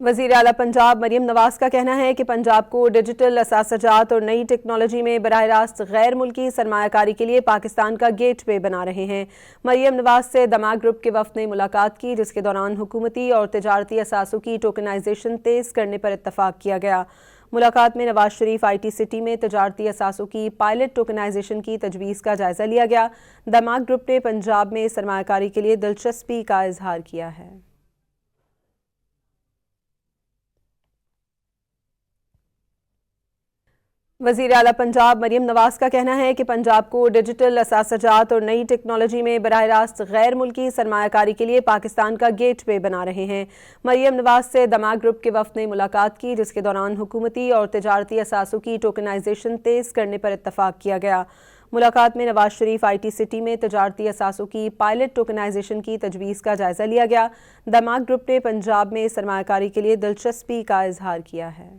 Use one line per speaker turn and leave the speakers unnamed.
وزیر اعلیٰ پنجاب مریم نواز کا کہنا ہے کہ پنجاب کو ڈیجیٹل اثاثہ جات اور نئی ٹیکنالوجی میں براہ راست غیر ملکی سرمایہ کاری کے لیے پاکستان کا گیٹ وے بنا رہے ہیں۔ مریم نواز سے دماغ گروپ کے وفد نے ملاقات کی، جس کے دوران حکومتی اور تجارتی اثاثوں کی ٹوکنائزیشن تیز کرنے پر اتفاق کیا گیا۔ ملاقات میں Nawaz Sharif I T city میں تجارتی اثاثوں کی پائلٹ ٹوکنائزیشن کی تجویز کا جائزہ لیا گیا۔ دماغ گروپ نے پنجاب میں سرمایہ کاری کے لیے دلچسپی کا اظہار کیا ہے۔ وزیر اعلیٰ پنجاب مریم نواز کا کہنا ہے کہ پنجاب کو ڈیجیٹل اثاثہ جات اور نئی ٹیکنالوجی میں براہ راست غیر ملکی سرمایہ کاری کے لیے پاکستان کا گیٹ وے بنا رہے ہیں۔ مریم نواز سے دماغ گروپ کے وفد نے ملاقات کی، جس کے دوران حکومتی اور تجارتی اثاثوں کی ٹوکنائزیشن تیز کرنے پر اتفاق کیا گیا۔ ملاقات میں Nawaz Sharif I T city میں تجارتی اثاثوں کی پائلٹ ٹوکنائزیشن کی تجویز کا جائزہ لیا گیا۔ دماغ گروپ نے پنجاب میں سرمایہ کاری کے لیے دلچسپی کا اظہار کیا ہے۔